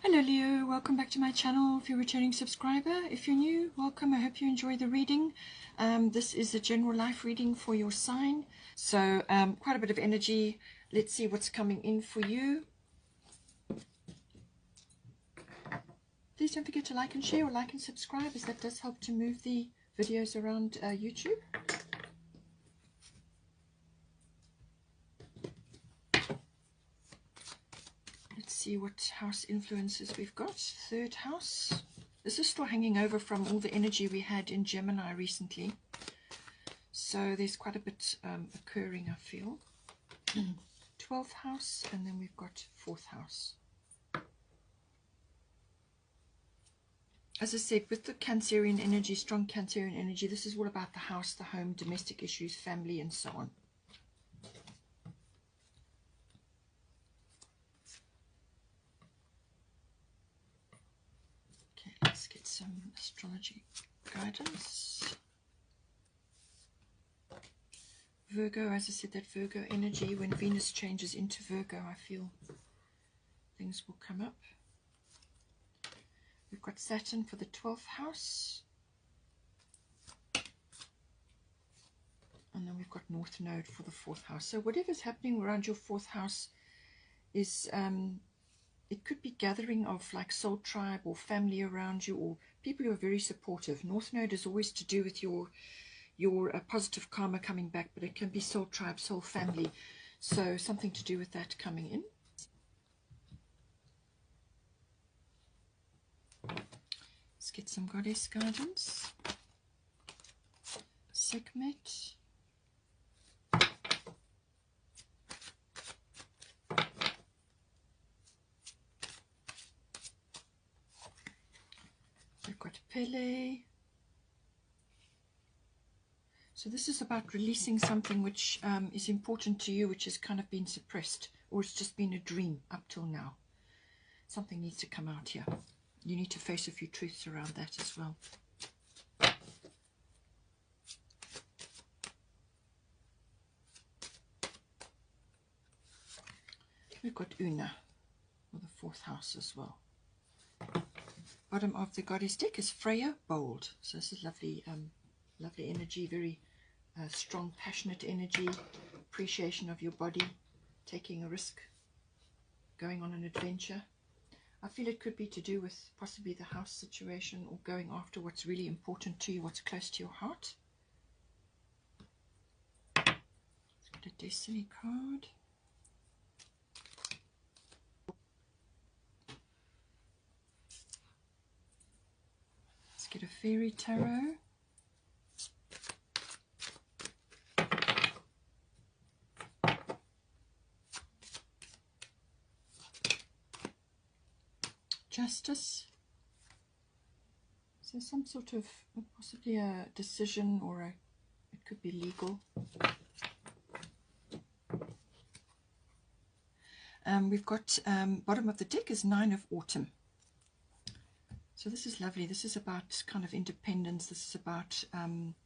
Hello Leo, welcome back to my channel. If you're a returning subscriber, if you're new, welcome. I hope you enjoy the reading. This is a general life reading for your sign, so quite a bit of energy. Let's see what's coming in for you. Please don't forget to like and share, or like and subscribe, as that does help to move the videos around YouTube. Let's see what house influences we've got. Third house. This is still hanging over from all the energy we had in Gemini recently. So there's quite a bit occurring, I feel. 12th house, and then we've got 4th house. As I said, with the Cancerian energy, strong Cancerian energy, this is all about the house, the home, domestic issues, family, and so on. Okay, let's get some astrology guidance. Virgo, as I said, that Virgo energy, when Venus changes into Virgo, I feel things will come up. We've got Saturn for the 12th house. And then we've got North Node for the 4th house. So whatever's happening around your 4th house is, it could be gathering of like soul tribe or family around you, or people who are very supportive. North Node is always to do with your positive karma coming back, but it can be soul tribe, soul family. So something to do with that coming in. Let's get some goddess guidance. Sekhmet. We've got Pele. So this is about releasing something which is important to you, which has kind of been suppressed, or it's just been a dream up till now. Something needs to come out here. You need to face a few truths around that as well. We've got Una for the 4th house as well. Bottom of the goddess deck is Freya, bold. So this is lovely, lovely energy, very strong, passionate energy, appreciation of your body, taking a risk, going on an adventure. I feel it could be to do with possibly the house situation, or going after what's really important to you, what's close to your heart. Let's get a destiny card. Let's get a fairy tarot. Justice. So some sort of possibly a decision, or it could be legal. We've got bottom of the deck is 9 of autumn. So this is lovely. This is about kind of independence. This is about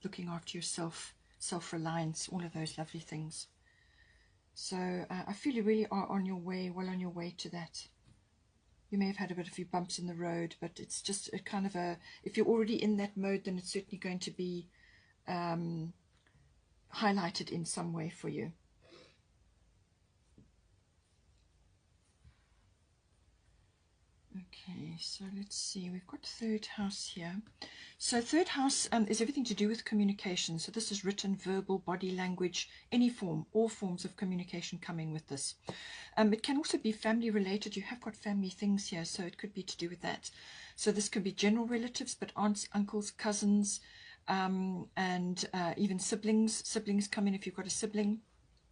looking after yourself, self-reliance, all of those lovely things. So I feel you really are on your way, well on your way to that. You may have had a few bumps in the road, but it's just a kind of a, if you're already in that mode, then it's certainly going to be highlighted in some way for you. Okay, so let's see, we've got 3rd house here. So 3rd house is everything to do with communication. So this is written, verbal, body language, any form, all forms of communication coming with this. It can also be family related. You have got family things here, so it could be to do with that. So this could be general relatives, but aunts, uncles, cousins, and even siblings. Siblings come in if you've got a sibling.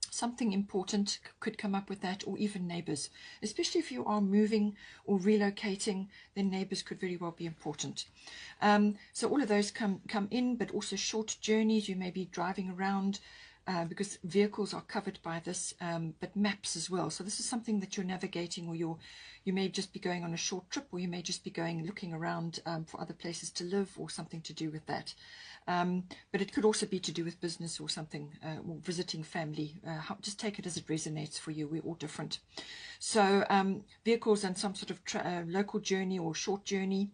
Something important could come up with that, or even neighbors. Especially if you are moving or relocating, then neighbors could very well be important. So all of those come in, but also short journeys. You may be driving around because vehicles are covered by this, but maps as well. So this is something that you're navigating, or you may just be going on a short trip, or you may just be looking around for other places to live, or something to do with that. But it could also be to do with business or something, or visiting family. Just take it as it resonates for you. We're all different. So vehicles and some sort of local journey or short journey.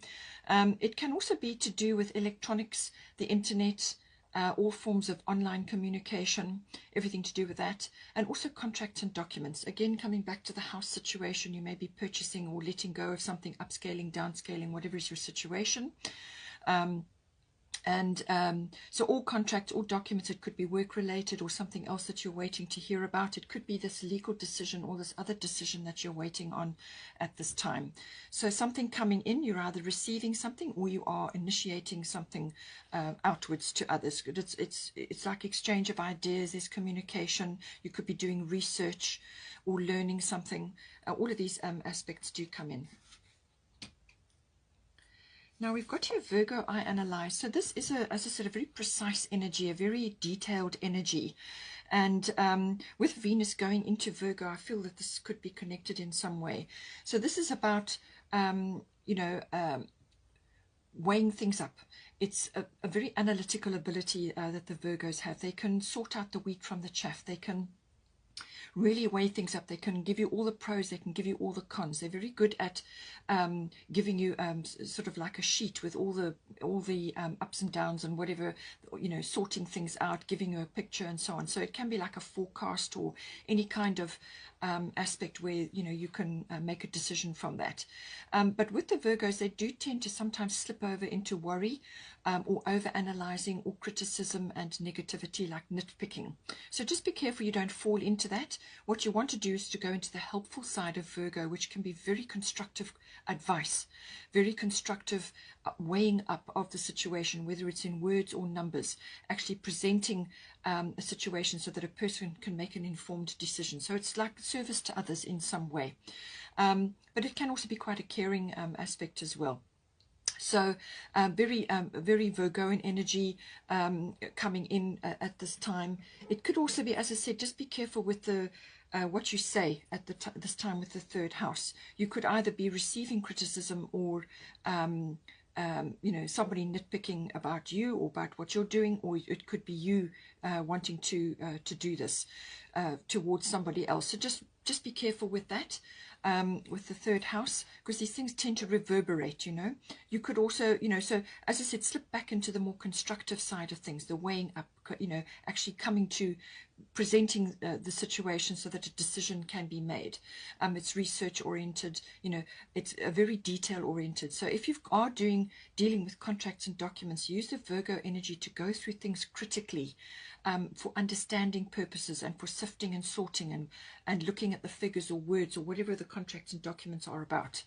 It can also be to do with electronics, the internet, all forms of online communication, everything to do with that, and also contracts and documents. Again, coming back to the house situation, you may be purchasing or letting go of something, upscaling, downscaling, whatever is your situation. So all contracts, all documents, it could be work related or something else that you're waiting to hear about. It could be this legal decision or this other decision that you're waiting on at this time. So something coming in, you're either receiving something or you are initiating something outwards to others. It's like exchange of ideas, there's communication. You could be doing research or learning something. All of these aspects do come in. Now we've got here Virgo, I analyze. So this is, as I said, a very precise energy, a very detailed energy. And with Venus going into Virgo, I feel that this could be connected in some way. So this is about, weighing things up. It's a very analytical ability that the Virgos have. They can sort out the wheat from the chaff. They can really weigh things up. They can give you all the pros, they can give you all the cons. They're very good at giving you sort of like a sheet with all the ups and downs and whatever, sorting things out, giving you a picture and so on. So it can be like a forecast or any kind of aspect where you can make a decision from that. But with the Virgos, they do tend to sometimes slip over into worry, or over-analyzing, or criticism and negativity, like nitpicking. So just be careful you don't fall into that. What you want to do is to go into the helpful side of Virgo, which can be very constructive advice, very constructive weighing up of the situation, whether it's in words or numbers, actually presenting a situation so that a person can make an informed decision. So it's like service to others in some way. But it can also be quite a caring aspect as well. So very Virgoan energy coming in at this time. It could also be, as I said, just be careful with the what you say at this time with the third house. You could either be receiving criticism or somebody nitpicking about you or about what you're doing, or it could be you wanting to do this towards somebody else. So just be careful with that. With the third house, because these things tend to reverberate. You could also, so as I said, slip back into the more constructive side of things, the weighing up, actually coming to presenting the situation so that a decision can be made. It's research oriented, it's a very detail oriented. So if you are dealing with contracts and documents, use the Virgo energy to go through things critically, for understanding purposes and for sifting and sorting and looking at the figures or words or whatever the contracts and documents are about.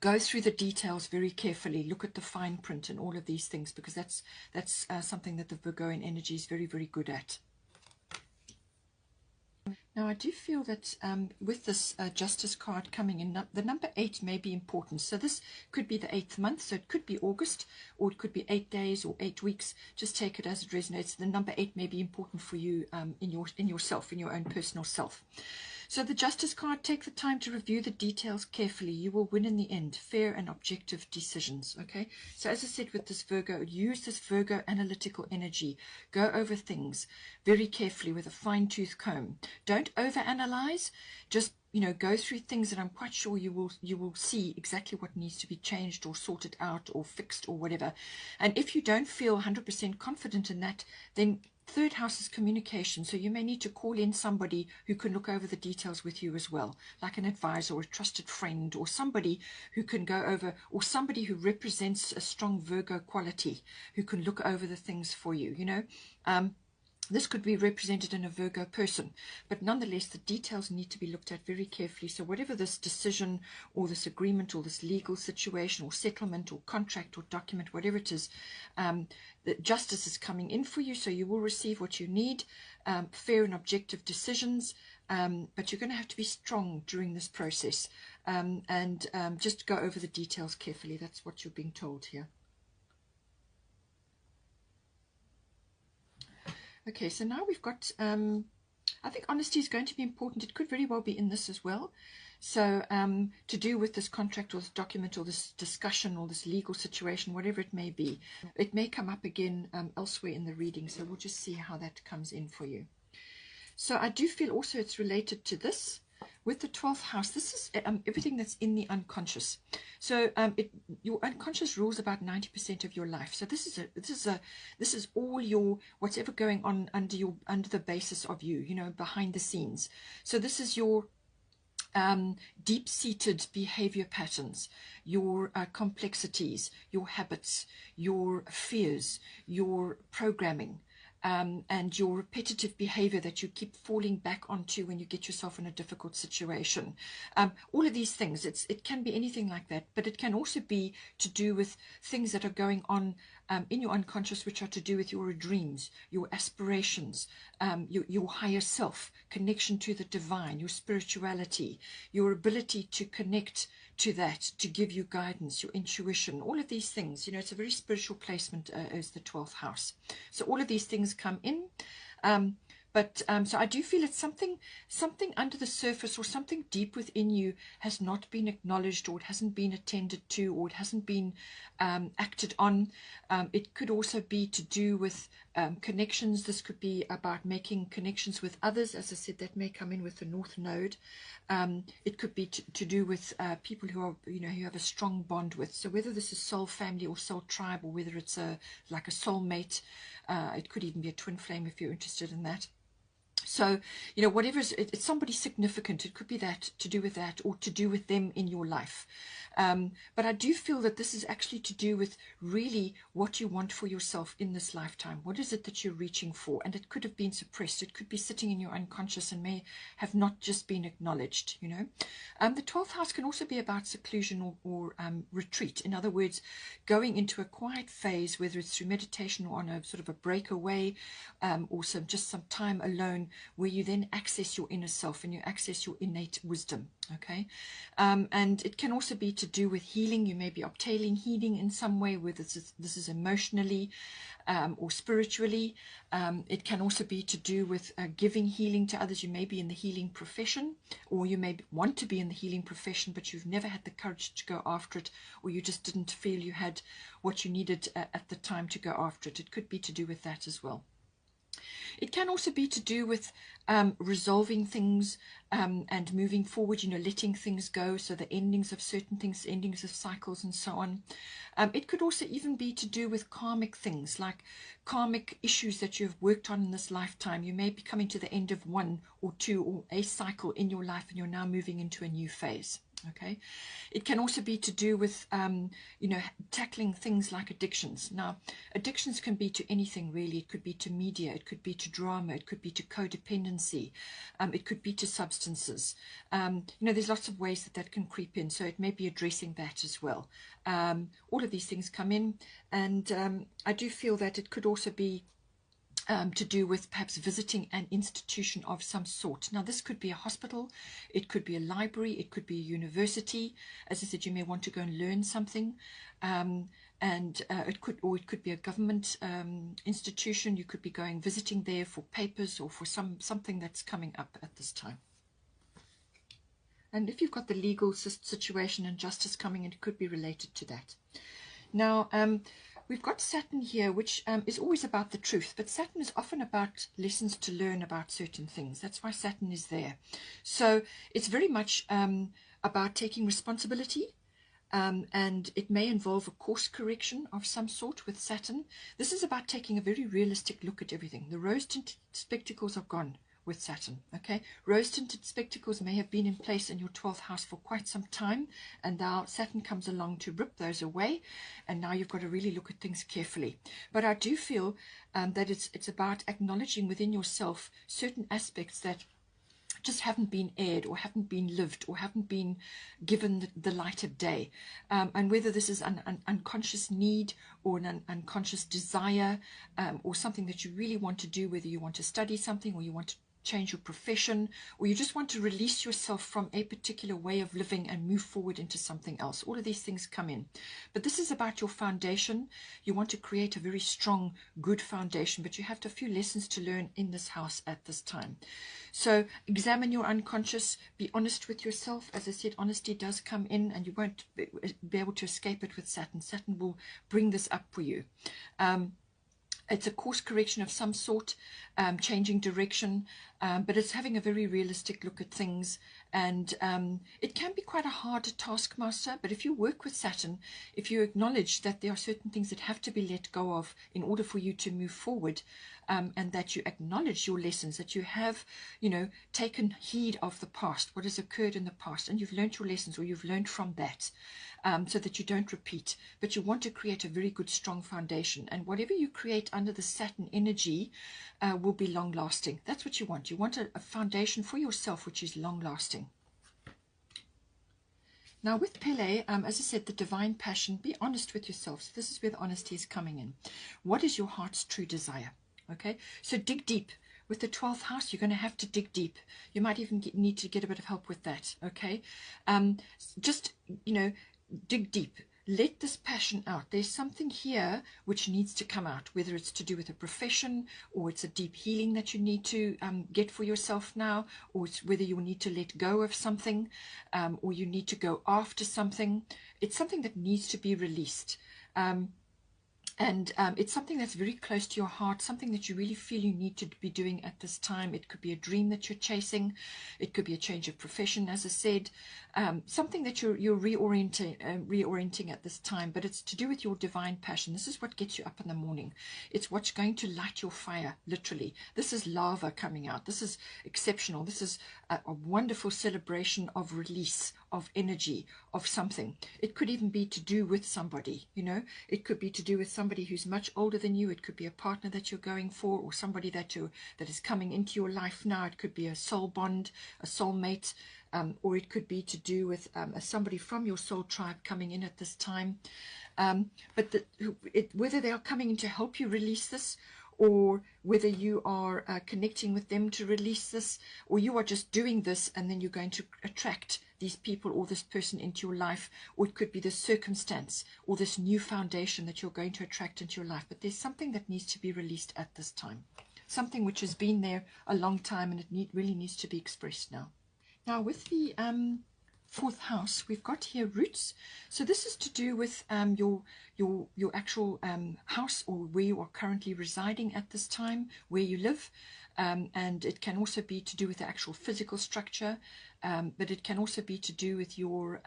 Go through the details very carefully, look at the fine print and all of these things, because that's something that the Virgoan energy is very, very good at. Now, I do feel that with this Justice card coming in, the number 8 may be important. So this could be the 8th month, so it could be August, or it could be 8 days or 8 weeks. Just take it as it resonates. The number 8 may be important for you in yourself, in your own personal self. So the Justice card, take the time to review the details carefully. You will win in the end. Fair and objective decisions, okay? So as I said with this Virgo, use this Virgo analytical energy. Go over things very carefully with a fine-tooth comb. Don't overanalyze. Just, go through things, and I'm quite sure you will see exactly what needs to be changed or sorted out or fixed or whatever. And if you don't feel 100% confident in that, then third house is communication, so you may need to call in somebody who can look over the details with you as well, like an advisor or a trusted friend, or somebody who can go over, or somebody who represents a strong Virgo quality, who can look over the things for you, This could be represented in a Virgo person, but nonetheless, the details need to be looked at very carefully. So whatever this decision or this agreement or this legal situation or settlement or contract or document, whatever it is, the justice is coming in for you, so you will receive what you need, fair and objective decisions, but you're going to have to be strong during this process, and just go over the details carefully. That's what you're being told here. Okay, so now we've got, I think honesty is going to be important. It could very well be in this as well. So to do with this contract or this document or this discussion or this legal situation, whatever it may be, it may come up again elsewhere in the reading. So we'll just see how that comes in for you. So I do feel also it's related to this. With the 12th house, this is everything that's in the unconscious. So your unconscious rules about 90% of your life. So this is all your what's ever going on under the basis of you, you know, behind the scenes. So this is your deep-seated behavior patterns, your complexities, your habits, your fears, your programming. And your repetitive behavior that you keep falling back onto when you get yourself in a difficult situation. All of these things, it can be anything like that, but it can also be to do with things that are going on in your unconscious, which are to do with your dreams, your aspirations, your higher self, connection to the divine, your spirituality, your ability to connect to that, to give you guidance, your intuition, all of these things. You know, it's a very spiritual placement as the 12th house. So all of these things come in. So I do feel it's something under the surface or something deep within you has not been acknowledged, or it hasn't been attended to, or it hasn't been acted on. It could also be to do with connections. This could be about making connections with others. As I said, that may come in with the North Node. It could be to do with people who are, you know, who have a strong bond with. So whether this is soul family or soul tribe, or whether it's like a soulmate, it could even be a twin flame if you're interested in that. So, you know, whatever it's somebody significant. It could be that, to do with that, or to do with them in your life. But I do feel that this is actually to do with really what you want for yourself in this lifetime. What is it that you're reaching for? And it could have been suppressed. It could be sitting in your unconscious and may have not just been acknowledged, you know. The 12th house can also be about seclusion or retreat. In other words, going into a quiet phase, whether it's through meditation or on a sort of a breakaway, or just some time alone, where you then access your inner self and you access your innate wisdom. Okay, and it can also be to do with healing. You may be obtaining healing in some way, whether this is emotionally or spiritually. It can also be to do with giving healing to others. You may be in the healing profession, or you may want to be in the healing profession, but you've never had the courage to go after it, or you just didn't feel you had what you needed at the time to go after it. It could be to do with that as well. It can also be to do with resolving things and moving forward, you know, letting things go. So the endings of certain things, endings of cycles and so on. It could also even be to do with karmic things, like karmic issues that you've worked on in this lifetime. You may be coming to the end of one or two or a cycle in your life, and you're now moving into a new phase. Okay, it can also be to do with, you know, tackling things like addictions. Now, addictions can be to anything really. It could be to media, it could be to drama, it could be to codependency, it could be to substances. You know, there's lots of ways that can creep in. So it may be addressing that as well. All of these things come in, and I do feel that it could also be to do with perhaps visiting an institution of some sort. Now, this could be a hospital, it could be a library, it could be a university. As I said, you may want to go and learn something, and it could be a government institution. You could be visiting there for papers or for something that's coming up at this time. And if you've got the legal situation and justice coming in, it could be related to that. Now, we've got Saturn here, which is always about the truth, but Saturn is often about lessons to learn about certain things. That's why Saturn is there. So it's very much about taking responsibility, and it may involve a course correction of some sort with Saturn. This is about taking a very realistic look at everything. The rose-tinted spectacles are gone with Saturn. Okay, rose-tinted spectacles may have been in place in your 12th house for quite some time, and now Saturn comes along to rip those away, and now you've got to really look at things carefully. But I do feel that it's about acknowledging within yourself certain aspects that just haven't been aired, or haven't been lived, or haven't been given the light of day, and whether this is an unconscious need or an unconscious desire, or something that you really want to do, whether you want to study something or you want to change your profession, or you just want to release yourself from a particular way of living and move forward into something else. All of these things come in. But this is about your foundation. You want to create a very strong, good foundation, but you have a few lessons to learn in this house at this time. So examine your unconscious, be honest with yourself. As I said, honesty does come in, and you won't be able to escape it with Saturn. Saturn will bring this up for you. It's a course correction of some sort, changing direction, but it's having a very realistic look at things. And it can be quite a hard taskmaster, but if you work with Saturn, if you acknowledge that there are certain things that have to be let go of in order for you to move forward, and that you acknowledge your lessons, that you have, taken heed of the past, what has occurred in the past, and you've learned your lessons, or you've learned from that, so that you don't repeat. But you want to create a very good, strong foundation. And whatever you create under the Saturn energy will be long-lasting. That's what you want. You want a foundation for yourself which is long-lasting. Now with Pele, as I said, the divine passion, be honest with yourself. So this is where the honesty is coming in. What is your heart's true desire? Okay, so dig deep. With the 12th house, you're going to have to dig deep. You might even need to get a bit of help with that. Okay, just, dig deep. Let this passion out. There's something here which needs to come out, whether it's to do with a profession, or it's a deep healing that you need to get for yourself now, or it's whether you need to let go of something, or you need to go after something. It's something that needs to be released. And it's something that's very close to your heart, something that you really feel you need to be doing at this time. It could be a dream that you're chasing. It could be a change of profession, as I said, something that you're reorienting at this time. But it's to do with your divine passion. This is what gets you up in the morning. It's what's going to light your fire, literally. This is lava coming out. This is exceptional. This is a wonderful celebration of release, of energy, of something. It could even be to do with somebody, It could be to do with somebody who's much older than you. It could be a partner that you're going for, or somebody that is coming into your life now. It could be a soul bond, a soulmate, or it could be to do with somebody from your soul tribe coming in at this time. But whether they are coming in to help you release this, or whether you are connecting with them to release this, or you are just doing this and then you're going to attract these people or this person into your life, or it could be this circumstance or this new foundation that you're going to attract into your life. But there's something that needs to be released at this time, something which has been there a long time, and it really needs to be expressed now. Now with the 4th house, we've got here roots. So this is to do with your actual house, or where you are currently residing at this time, where you live, and it can also be to do with the actual physical structure, but it can also be to do with your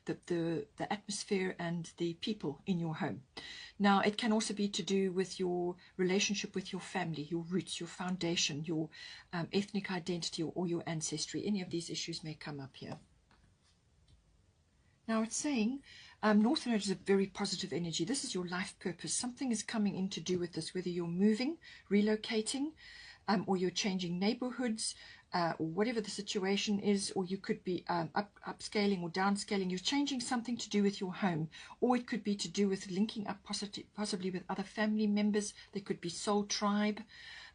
the atmosphere and the people in your home. Now it can also be to do with your relationship with your family, your roots, your foundation, your ethnic identity, or your ancestry. Any of these issues may come up here. Now it's saying North Node is a very positive energy. This is your life purpose. Something is coming in to do with this, whether you're moving, relocating, or you're changing neighborhoods, or whatever the situation is, or you could be upscaling or downscaling. You're changing something to do with your home, or it could be to do with linking up possibly with other family members. There could be soul tribe.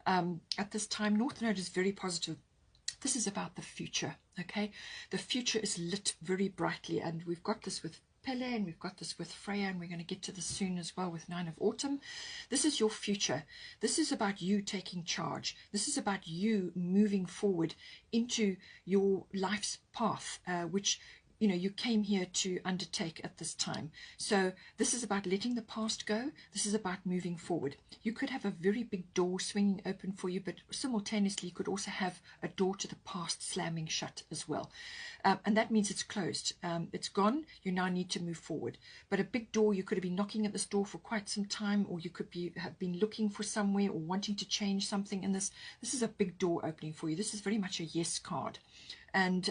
At this time, North Node is very positive. This is about the future, okay? The future is lit very brightly, and we've got this with Pele, and we've got this with Freya, and we're going to get to this soon as well with 9 of Autumn. This is your future. This is about you taking charge. This is about you moving forward into your life's path, which you came here to undertake at this time. So this is about letting the past go. This is about moving forward. You could have a very big door swinging open for you, but simultaneously you could also have a door to the past slamming shut as well. And that means it's closed. It's gone. You now need to move forward. But a big door, you could have been knocking at this door for quite some time, or you could have been looking for somewhere or wanting to change something in this. This is a big door opening for you. This is very much a yes card. And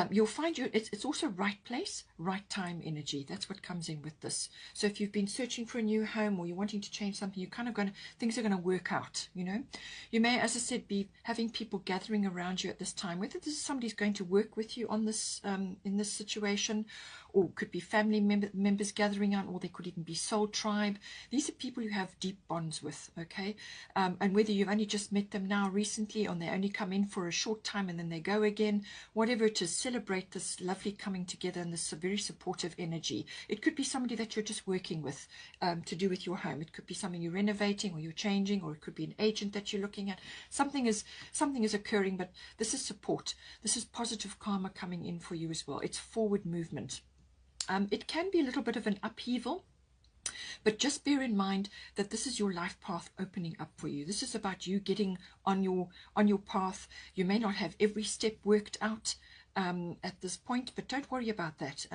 You'll find it's also right place, right time energy. That's what comes in with this. So if you've been searching for a new home or you're wanting to change something, you're kind of things are going to work out, you know. You may, as I said, be having people gathering around you at this time, whether this is somebody's going to work with you on this, in this situation, or could be family members gathering out, or they could even be soul tribe. These are people you have deep bonds with, okay? And whether you've only just met them now recently, or they only come in for a short time and then they go again, whatever it is, celebrate this lovely coming together and this very supportive energy. It could be somebody that you're just working with to do with your home. It could be something you're renovating or you're changing, or it could be an agent that you're looking at. Something is occurring, but this is support. This is positive karma coming in for you as well. It's forward movement. It can be a little bit of an upheaval, but just bear in mind that this is your life path opening up for you. This is about you getting on your path. You may not have every step worked out at this point, but don't worry about that.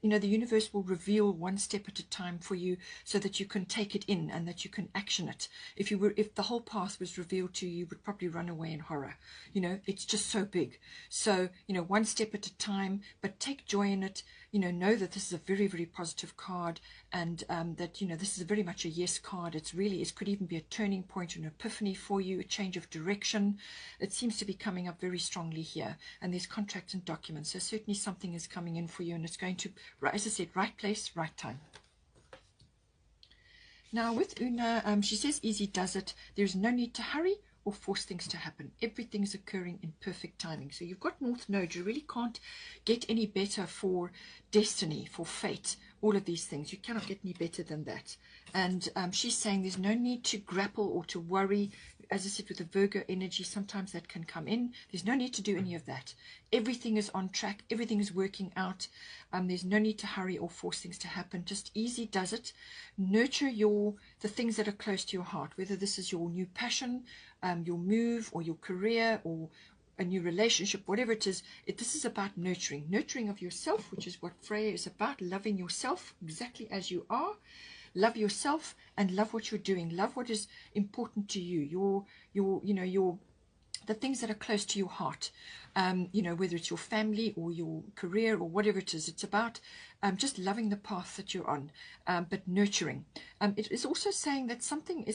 You know, the universe will reveal one step at a time for you so that you can take it in and that you can action it. If the whole path was revealed to you, you would probably run away in horror. You know, it's just so big. So, you know, one step at a time, but take joy in it. You know that this is a very, very positive card, and that, you know, this is very much a yes card. It could even be a turning point, an epiphany for you, a change of direction. It seems to be coming up very strongly here, and there's contracts and documents. So certainly something is coming in for you, and it's going to, as I said, right place, right time. Now with Una, she says easy does it. There's no need to hurry or force things to happen. Everything is occurring in perfect timing. So you've got North Node. You really can't get any better for destiny, for fate, all of these things. You cannot get any better than that. And she's saying there's no need to grapple or to worry. As I said, with the Virgo energy, sometimes that can come in. There's no need to do any of that. Everything is on track. Everything is working out. There's no need to hurry or force things to happen. Just easy does it. Nurture the things that are close to your heart, whether this is your new passion, your move, or your career, or a new relationship, whatever it is. This is about nurturing of yourself, which is what Freya is about. Loving yourself exactly as you are. Love yourself and love what you're doing. Love what is important to you. The things that are close to your heart. You know, whether it's your family or your career or whatever it is. It's about just loving the path that you're on, but nurturing. It is also saying that something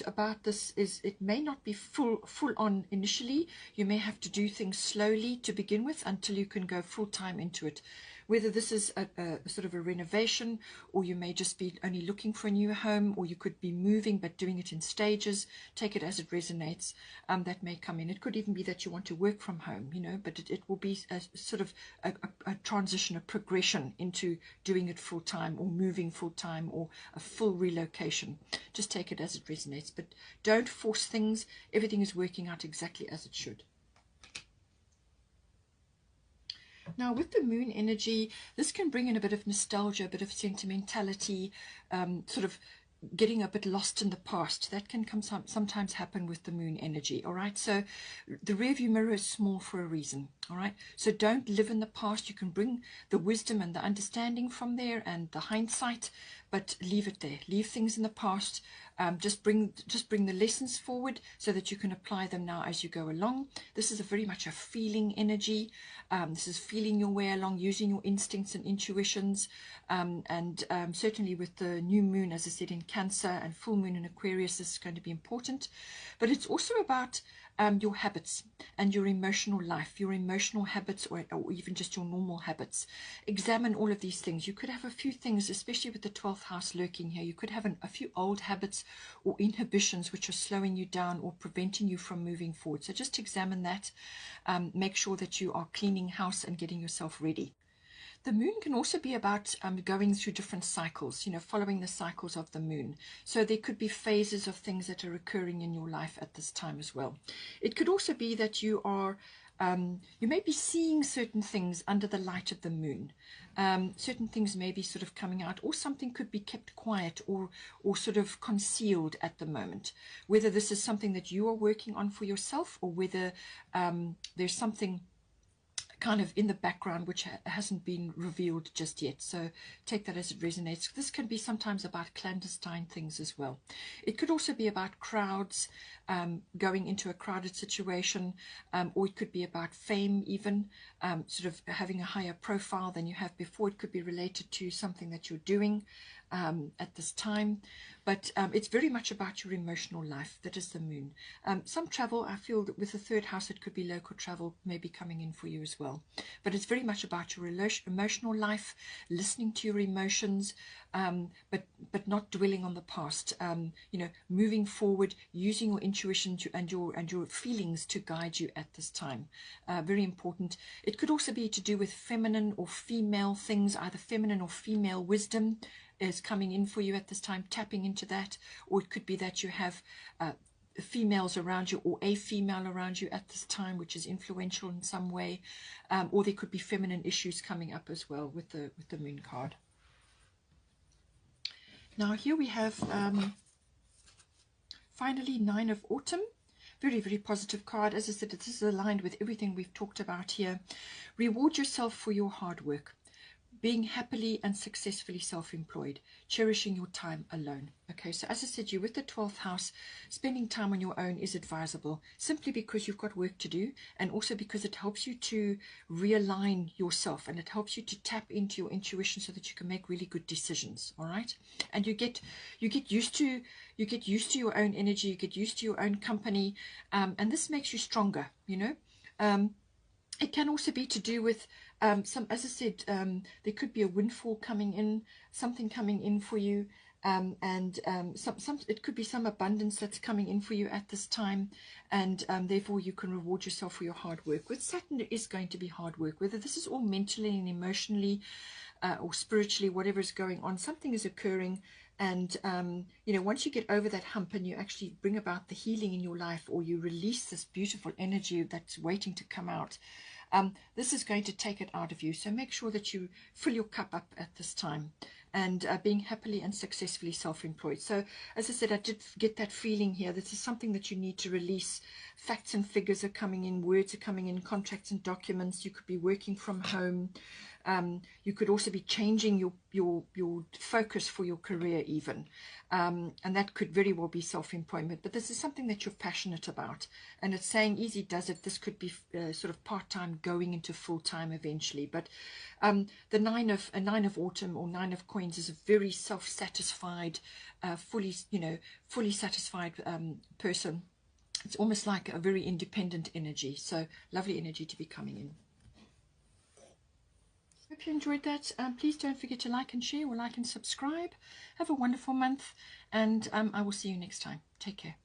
about this is it may not be full on initially. You may have to do things slowly to begin with until you can go full time into it. Whether this is a sort of a renovation, or you may just be only looking for a new home, or you could be moving but doing it in stages. Take it as it resonates. That may come in. It could even be that you want to work from home, you know, but it will be a sort of a transition, a progression into doing it full time, or moving full time, or a full relocation. Just take it as it resonates, but don't force things. Everything is working out exactly as it should. Now with the moon energy, this can bring in a bit of nostalgia, a bit of sentimentality, sort of getting a bit lost in the past. That can sometimes happen with the moon energy. All right, so the rear view mirror is small for a reason. All right, so don't live in the past. You can bring the wisdom and the understanding from there and the hindsight, but leave it there. Leave things in the past. Just bring the lessons forward so that you can apply them now as you go along. This is very much a feeling energy. This is feeling your way along, using your instincts and intuitions, and certainly with the new moon, as I said, in Cancer, and full moon in Aquarius, this is going to be important. But it's also about your habits and your emotional life, your emotional habits, or even just your normal habits. Examine all of these things. You could have a few things, especially with the 12th house lurking here. You could have a few old habits or inhibitions which are slowing you down or preventing you from moving forward. So just examine that. Make sure that you are cleaning house and getting yourself ready. The moon can also be about going through different cycles, you know, following the cycles of the moon. So there could be phases of things that are occurring in your life at this time as well. It could also be that you may be seeing certain things under the light of the moon. Certain things may be sort of coming out, or something could be kept quiet or sort of concealed at the moment. Whether this is something that you are working on for yourself, or whether there's something kind of in the background which hasn't been revealed just yet. So take that as it resonates. This can be sometimes about clandestine things as well. It could also be about crowds, going into a crowded situation, or it could be about fame even, sort of having a higher profile than you have before. It could be related to something that you're doing at this time, but it's very much about your emotional life. That is the moon. Some travel, I feel that with the third house, it could be local travel maybe coming in for you as well, but it's very much about your emotional life, listening to your emotions, but not dwelling on the past. You know, moving forward, using your intuition and your feelings to guide you at this time. Very important. It could also be to do with feminine or female things, either feminine or female wisdom is coming in for you at this time, tapping into that, or it could be that you have females around you or a female around you at this time, which is influential in some way, or there could be feminine issues coming up as well with the moon card. Now here we have finally 9 of Autumn. Very, very positive card. As I said, this is aligned with everything we've talked about here. Reward yourself for your hard work. Being happily and successfully self-employed, cherishing your time alone. Okay, so as I said, you with the 12th house, spending time on your own is advisable, simply because you've got work to do, and also because it helps you to realign yourself, and it helps you to tap into your intuition so that you can make really good decisions. All right, and you get used to your own energy, you get used to your own company, and this makes you stronger. You know. It can also be to do with some, as I said, there could be a windfall coming in, something coming in for you, and it could be some abundance that's coming in for you at this time, and therefore you can reward yourself for your hard work. With Saturn, it is going to be hard work, whether this is all mentally and emotionally or spiritually, whatever is going on, something is occurring. And, you know, once you get over that hump and you actually bring about the healing in your life, or you release this beautiful energy that's waiting to come out, this is going to take it out of you. So make sure that you fill your cup up at this time, and being happily and successfully self-employed. So as I said, I did get that feeling here. This is something that you need to release. Facts and figures are coming in, words are coming in, contracts and documents. You could be working from home. You could also be changing your focus for your career even, and that could very well be self-employment, but this is something that you're passionate about, and it's saying easy does it. This could be sort of part-time going into full-time eventually, but the 9 of Autumn or 9 of Coins is a very self-satisfied, fully satisfied person. It's almost like a very independent energy, so lovely energy to be coming in. Hope you enjoyed that. Please don't forget to like and share, or like and subscribe. Have a wonderful month, and I will see you next time. Take care.